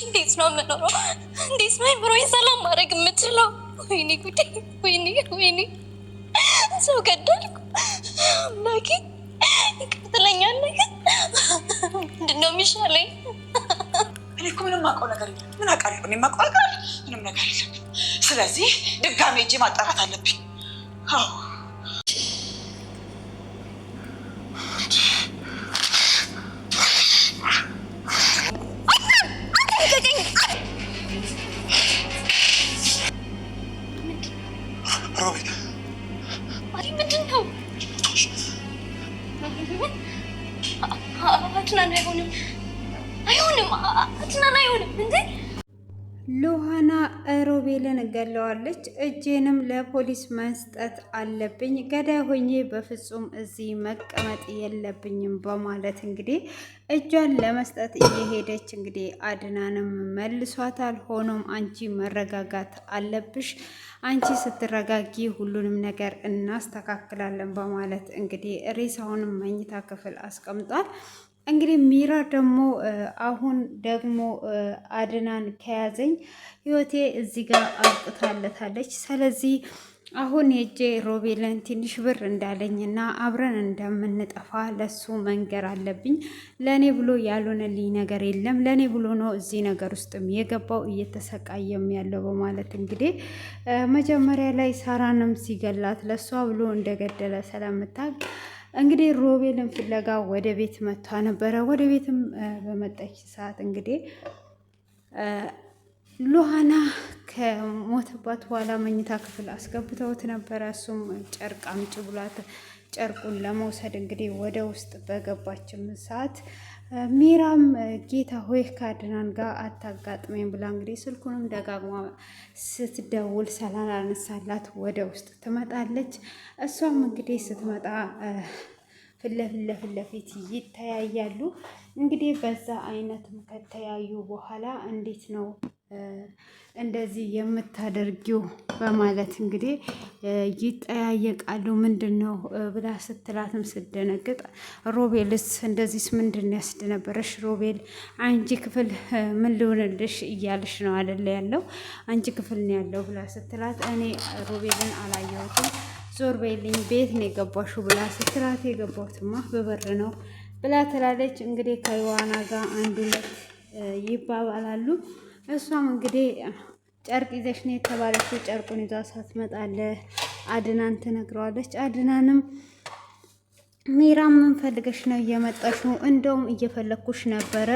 እንዴት ነው የምኖረው? እንዴት ነው አይምሮዬን ሰላም ማድረግ የምችለው? ወይኔ ጉዴ! ወይኔ ወይኔ! ሰው ገደልኩ። አምላኬ ይቅር ትለኛለህ? ምንድን ነው የሚሻለኝ? እኔ እኮ ምንም የማውቀው ነገር የለም። ምን አውቃለሁ? እኔ የማውቀው ነገር ምንም ነገር የለም። ስለዚህ ድጋሜ ሄጄ ማጣራት አለብኝ። አዎ ሉሃና ሮቤልን ገለዋለች። እጄንም ለፖሊስ መስጠት አለብኝ፣ ገዳይ ሆኜ በፍጹም እዚህ መቀመጥ የለብኝም በማለት እንግዲህ እጇን ለመስጠት እየሄደች እንግዲህ አድናንም መልሷታል። ሆኖም አንቺ መረጋጋት አለብሽ፣ አንቺ ስትረጋጊ ሁሉንም ነገር እናስተካክላለን በማለት እንግዲህ ሬሳውንም መኝታ ክፍል አስቀምጧል። እንግዲህ ሚራ ደግሞ አሁን ደግሞ አድናን ከያዘኝ ህይወቴ እዚህ ጋር አብቅታለታለች። ስለዚህ አሁን የጄ ሮቤልን ትንሽ ብር እንዳለኝና አብረን እንደምንጠፋ ለሱ መንገር አለብኝ። ለእኔ ብሎ ያልሆነልኝ ነገር የለም፣ ለእኔ ብሎ ነው እዚህ ነገር ውስጥም የገባው እየተሰቃየም ያለው በማለት እንግዲህ መጀመሪያ ላይ ሳራንም ሲገላት ለእሷ ብሎ እንደገደለ ስለምታውቅ እንግዲህ ሮቤልን ፍለጋ ወደ ቤት መጥቷ ነበረ። ወደ ቤትም በመጣች ሰዓት እንግዲህ ሉሃና ከሞተባት በኋላ መኝታ ክፍል አስገብተውት ነበረ። እሱም ጨርቅ አምጪ ብሏት ጨርቁን ለመውሰድ እንግዲህ ወደ ውስጥ በገባችም ሰዓት ሚራም ጌታ ሆይ ከአድናን ጋር አታጋጥመኝ ብላ እንግዲህ ስልኩንም ደጋግማ ስትደውል ስላላነሳላት ወደ ውስጥ ትመጣለች። እሷም እንግዲህ ስትመጣ ፊት ለፊት ይተያያሉ። እንግዲህ በዛ አይነትም ከተያዩ በኋላ እንዴት ነው እንደዚህ የምታደርጊው በማለት እንግዲህ ይጠያየቃሉ። ምንድን ነው ብላ ስትላትም ስደነግጥ ሮቤልስ እንደዚህስ ምንድን ነው ያስደነበረሽ? ሮቤል አንቺ ክፍል ምን ልሆንልሽ እያልሽ ነው አይደለ ያለው? አንቺ ክፍል ነው ያለው ብላ ስትላት እኔ ሮቤልን አላየሁትም፣ ዞር በይልኝ፣ ቤት ነው የገባሽው ብላ ስትላት የገባሁትማ በበር ነው ብላ ትላለች። እንግዲህ ከዮዋና ጋር አንድ ሁለት ይባባላሉ። እሷም እንግዲህ ጨርቅ ይዘሽ ነው የተባለችው። ጨርቁን ይዛ ሳትመጣለ አድናን ትነግረዋለች። አድናንም ሚራም ምን ፈልገሽ ነው እየመጣሽው? እንደውም እየፈለኩሽ ነበረ።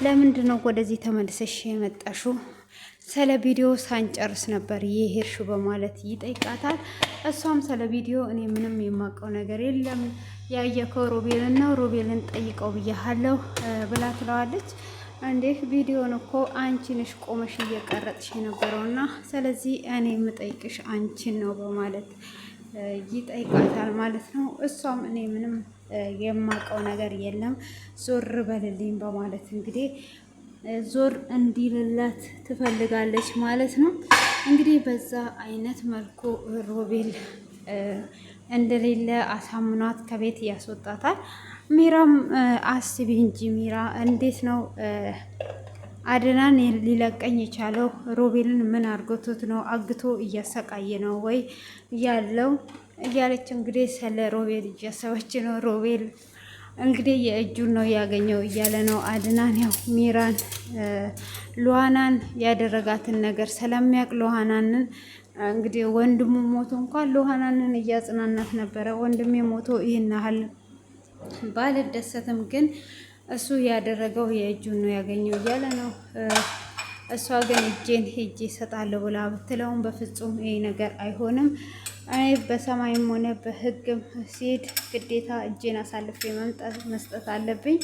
ለምንድን ነው ወደዚህ ተመልሰሽ የመጣሽው? ስለ ቪዲዮ ሳንጨርስ ነበር የሄድሽው በማለት ይጠይቃታል። እሷም ስለ ቪዲዮ እኔ ምንም የማውቀው ነገር የለም፣ ያየከው ሮቤልን ነው፣ ሮቤልን ጠይቀው ብያለሁ ብላ ትለዋለች። እንዴ ቪዲዮን እኮ አንቺ ነሽ ቆመሽ እየቀረጥሽ የነበረውና ስለዚህ እኔ የምጠይቅሽ አንቺን ነው በማለት ይጠይቃታል ማለት ነው። እሷም እኔ ምንም የማውቀው ነገር የለም ዞር በልልኝ በማለት እንግዲህ ዞር እንዲልላት ትፈልጋለች ማለት ነው። እንግዲህ በዛ አይነት መልኩ ሮቤል እንደሌለ አሳምኗት ከቤት ያስወጣታል። ሚራም አስቢ እንጂ ሚራ እንዴት ነው አድናን ሊለቀኝ የቻለው? ሮቤልን ምን አርጎቶት ነው? አግቶ እያሰቃየ ነው ወይ ያለው እያለች እንግዲህ ስለ ሮቤል እያሰበች ነው። ሮቤል እንግዲህ የእጁን ነው ያገኘው እያለ ነው አድናን። ያው ሚራን ሉሃናን ያደረጋትን ነገር ስለሚያውቅ ሉሃናንን እንግዲህ ወንድሙ ሞቶ እንኳን ሉሃናንን እያጽናናት ነበረ። ወንድሜ ሞቶ ይህን ያህል ባልደሰትም ግን እሱ ያደረገው የእጁን ነው ያገኘው እያለ ነው። እሷ ግን እጄን ሄጄ እሰጣለሁ ብላ ብትለውም በፍጹም ይሄ ነገር አይሆንም፣ እኔ በሰማይም ሆነ በሕግም ሲሄድ ግዴታ እጄን አሳልፌ መስጠት አለብኝ።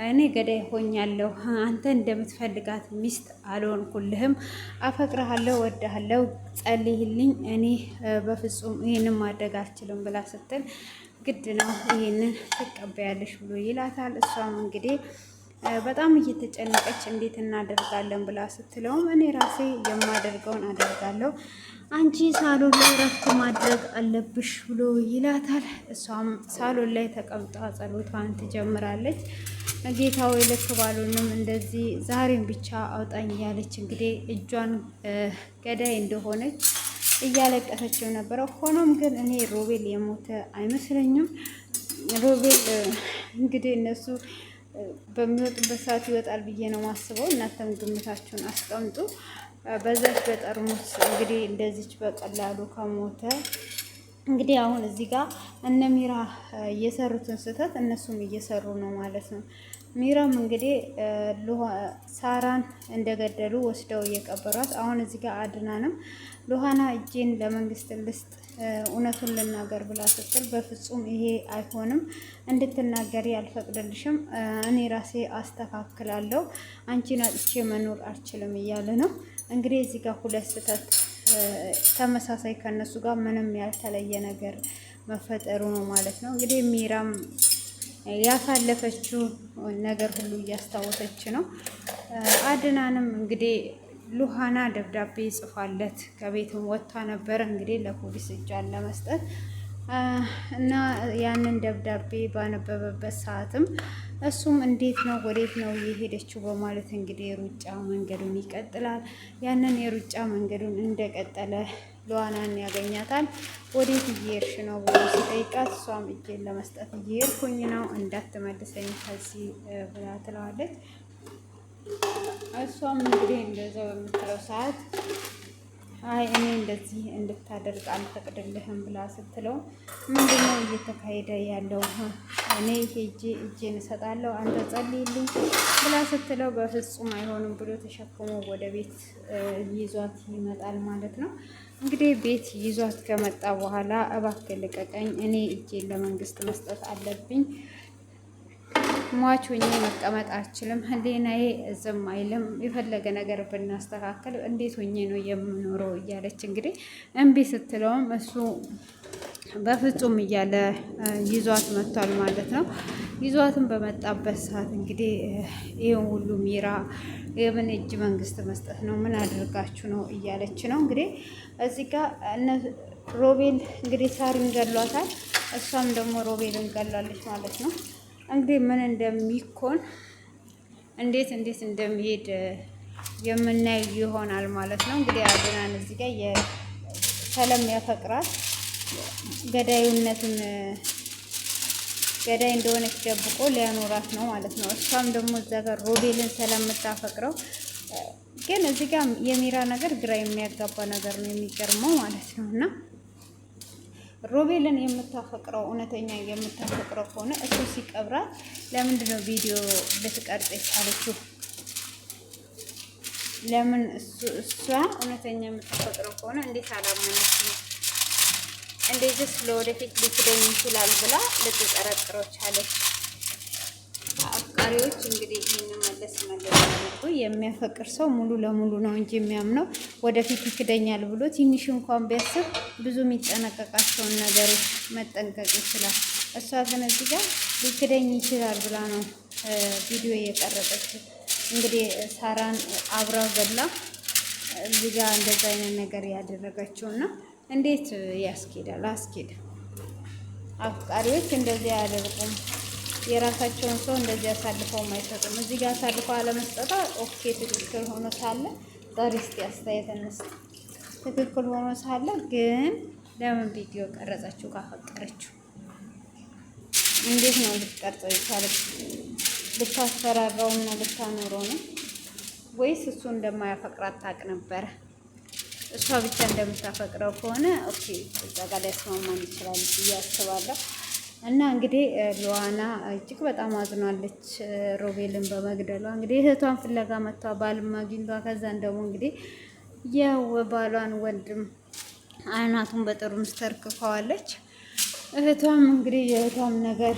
እኔ ገዳይ ሆኛለሁ፣ አንተ እንደምትፈልጋት ሚስት አልሆንኩልህም፣ አፈቅርሃለሁ፣ ወድሃለሁ፣ ጸልይልኝ፣ እኔ በፍጹም ይህንን ማድረግ አልችልም ብላ ስትል ግድ ነው ይህንን ትቀበያለሽ ብሎ ይላታል። እሷም እንግዲህ በጣም እየተጨነቀች እንዴት እናደርጋለን ብላ ስትለውም እኔ ራሴ የማደርገውን አደርጋለሁ፣ አንቺ ሳሎን ላይ እረፍት ማድረግ አለብሽ ብሎ ይላታል። እሷም ሳሎን ላይ ተቀምጣ ጸሎቷን ትጀምራለች። ጌታዊ ልክ ባሉንም እንደዚህ ዛሬም ብቻ አውጣኝ ያለች እንግዲህ እጇን ገዳይ እንደሆነች እያለቀሰችው ነበረ። ሆኖም ግን እኔ ሮቤል የሞተ አይመስለኝም። ሮቤል እንግዲህ እነሱ በሚወጡበት ሰዓት ይወጣል ብዬ ነው ማስበው። እናንተም ግምታችሁን አስቀምጡ። በዛች በጠርሙስ እንግዲህ እንደዚች በቀላሉ ከሞተ እንግዲህ አሁን እዚህ ጋር እነ ሚራ እየሰሩትን ስህተት እነሱም እየሰሩ ነው ማለት ነው። ሚራም እንግዲህ ሳራን እንደገደሉ ወስደው እየቀበሯት፣ አሁን እዚህ ጋር አድናንም ሉሃና እጄን ለመንግስት ልስጥ እውነቱን ልናገር ብላ ስትል በፍጹም ይሄ አይሆንም፣ እንድትናገሪ አልፈቅድልሽም፣ እኔ ራሴ አስተካክላለሁ፣ አንቺን አጥቼ መኖር አልችልም እያለ ነው እንግዲህ እዚህ ጋር ሁለት ስህተት ተመሳሳይ ከነሱ ጋር ምንም ያልተለየ ነገር መፈጠሩ ነው ማለት ነው። እንግዲህ ሚራም ያሳለፈችው ነገር ሁሉ እያስታወሰች ነው። አድናንም እንግዲህ ሉሃና ደብዳቤ ጽፋለት ከቤትም ወጥታ ነበረ እንግዲህ ለፖሊስ እጇን ለመስጠት እና ያንን ደብዳቤ ባነበበበት ሰዓትም እሱም እንዴት ነው ወዴት ነው የሄደችው በማለት እንግዲህ የሩጫ መንገዱን ይቀጥላል። ያንን የሩጫ መንገዱን እንደቀጠለ ሉሃናን ያገኛታል። ወዴት እየሄድሽ ነው ብሎ ሲጠይቃት እሷም እጄን ለመስጠት እየሄድኩኝ ነው እንዳትመልሰኝ ከዚህ ብላ ትለዋለች። እሷም እንግዲህ እንደዛው የምትለው ሰዓት አይ እኔ እንደዚህ እንድታደርግ አልፈቅድልህም ብላ ስትለው ምንድነው እየተካሄደ ያለው? እኔ ሄጄ እጄን እሰጣለሁ አንተ ጸልይልኝ ብላ ስትለው በፍጹም አይሆንም ብሎ ተሸክሞ ወደ ቤት ይዟት ይመጣል ማለት ነው። እንግዲህ ቤት ይዟት ከመጣ በኋላ እባክህ ልቀቀኝ፣ እኔ እጄን ለመንግስት መስጠት አለብኝ፣ ሟች ሆኜ መቀመጥ አልችልም፣ ህሊናዬ ዝም አይልም፣ የፈለገ ነገር ብናስተካከል እንዴት ሆኜ ነው የምኖረው እያለች እንግዲህ እምቢ ስትለውም እሱ በፍጹም እያለ ይዟት መጥቷል ማለት ነው። ይዟትን በመጣበት ሰዓት እንግዲህ ይህን ሁሉ ሚራ የምን እጅ መንግስት መስጠት ነው ምን አድርጋችሁ ነው እያለች ነው እንግዲህ እዚህ ጋር ሮቤል እንግዲህ ሳሪን ገሏታል፣ እሷም ደግሞ ሮቤልን ገላለች ማለት ነው። እንግዲህ ምን እንደሚኮን እንዴት እንደሚሄድ የምናይ ይሆናል ማለት ነው። እንግዲህ አድናን እዚህ ጋር ሰላም ያፈቅራል ገዳዩነትን ገዳይ እንደሆነች ደብቆ ሊያኖራት ነው ማለት ነው። እሷም ደግሞ እዛ ጋር ሮቤልን ስለምታፈቅረው ግን እዚህ ጋር የሚራ ነገር ግራ የሚያጋባ ነገር ነው የሚገርመው ማለት ነው። እና ሮቤልን የምታፈቅረው እውነተኛ የምታፈቅረው ከሆነ እሱ ሲቀብራት ለምንድን ነው ቪዲዮ ልትቀርጽ የቻለችው? ለምን እሷ እውነተኛ የምታፈቅረው ከሆነ እንዴት አላመነች ነው? እንዴትስ ለወደፊት ሊክደኝ ይችላል ብላ ልትጠረጥረው ቻለች? አፍቃሪዎች እንግዲህ ይህን መለስ አድርጎ የሚያፈቅር ሰው ሙሉ ለሙሉ ነው እንጂ የሚያምነው ወደፊት ይክደኛል ብሎ ትንሽ እንኳን ቢያስብ ብዙ የሚጠነቀቃቸውን ነገሮች መጠንቀቅ ይችላል። እሷ ግን እዚህ ጋር ሊክደኝ ይችላል ብላ ነው ቪዲዮ እየቀረጸች እንግዲህ ሳራን አብራ ገላ እዚህ ጋር እንደዛ አይነት ነገር ያደረገችው እና እንዴት ያስኬዳል? አስኬድ አፍቃሪዎች እንደዚህ አያደርጉም። የራሳቸውን ሰው እንደዚህ አሳልፈው አይሰጡም። እዚህ ጋር አሳልፈው አለመስጠቷ ኦኬ ትክክል ሆኖ ሳለ ዛሬ እስቲ አስተያየት እንስጥ። ትክክል ሆኖ ሳለ ግን ለምን ቪዲዮ ቀረጸችው? ካፈቀረችው እንዴት ነው ልትቀርጸው የቻለች? ልታስፈራራውና ልታኖረው ነው ወይስ እሱ እንደማያፈቅራት ታውቅ ነበረ? እሷ ብቻ እንደምታፈቅረው ከሆነ ኦኬ እዛ ጋር ሊያስማማን ይችላል ብዬ አስባለሁ። እና እንግዲህ ሉሃና እጅግ በጣም አዝናለች ሮቤልን በመግደሏ። እንግዲህ እህቷን ፍለጋ መጥቷ ባልም አግኝቷ ከዛን ደግሞ እንግዲህ የባሏን ወንድም አናቱን በጥሩምስ ተርክከዋለች። እህቷም እንግዲህ የእህቷም ነገር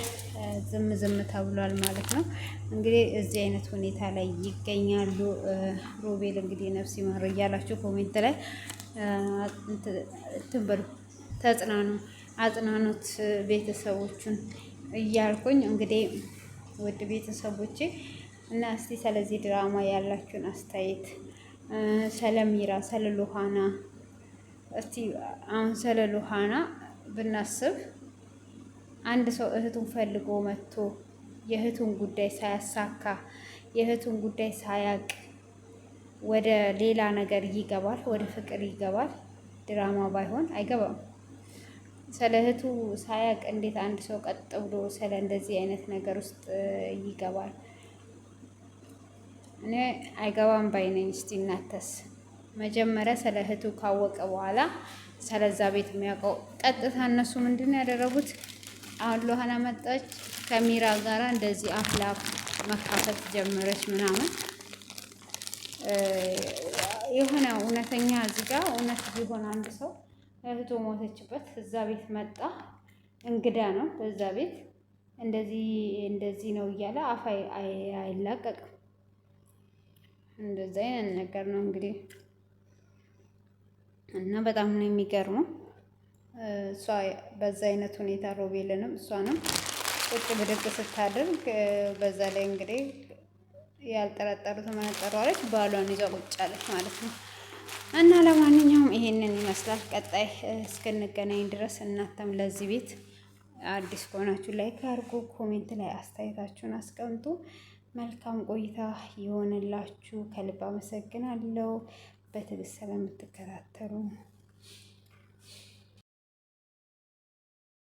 ዝም ተብሏል ማለት ነው። እንግዲህ እዚህ አይነት ሁኔታ ላይ ይገኛሉ። ሮቤል እንግዲህ ነፍስ ይማር እያላችሁ ኮሜንት ላይ ትንበሉ ተጽናኑ፣ አጽናኑት ቤተሰቦቹን እያልኩኝ እንግዲህ ውድ ቤተሰቦቼ እና እስቲ ስለዚህ ድራማ ያላችሁን አስተያየት ስለ ሚራ ስለ ሉሃና እስቲ አሁን ስለ ሉሃና ብናስብ አንድ ሰው እህቱን ፈልጎ መጥቶ የእህቱን ጉዳይ ሳያሳካ የእህቱን ጉዳይ ሳያቅ ወደ ሌላ ነገር ይገባል፣ ወደ ፍቅር ይገባል። ድራማ ባይሆን አይገባም። ስለ እህቱ ሳያቅ እንዴት አንድ ሰው ቀጥ ብሎ ስለ እንደዚህ አይነት ነገር ውስጥ ይገባል? እኔ አይገባም ባይነኝ። እስቲ እናተስ መጀመሪያ ስለ እህቱ ካወቀ በኋላ ስለዛ ቤት የሚያውቀው ቀጥታ እነሱ ምንድን ያደረጉት? አሁን ሎሃና መጣች ከሚራ ጋራ እንደዚህ አፍላፍ መካፈት ጀመረች ምናምን የሆነ እውነተኛ እዚህ ጋር እውነት ቢሆን አንድ ሰው እህቱ ሞተችበት እዛ ቤት መጣ፣ እንግዳ ነው በዛ ቤት እንደዚህ ነው እያለ አፍ አይላቀቅም። እንደዛ አይነት ነገር ነው እንግዲህ እና በጣም ነው የሚገርመው። እሷ በዛ አይነት ሁኔታ ሮቤልንም እሷንም ቁጭ ብድግ ስታደርግ በዛ ላይ እንግዲህ ያልጠረጠሩት መነጠሯለች ባሏን ይዛ ቁጭ አለች ማለት ነው። እና ለማንኛውም ይሄንን ይመስላል። ቀጣይ እስክንገናኝ ድረስ እናንተም ለዚህ ቤት አዲስ ከሆናችሁ ላይክ አድርጉ፣ ኮሜንት ላይ አስተያየታችሁን አስቀምጡ። መልካም ቆይታ ይሆንላችሁ። ከልብ አመሰግናለሁ በትዕግስት ስለምትከታተሉ።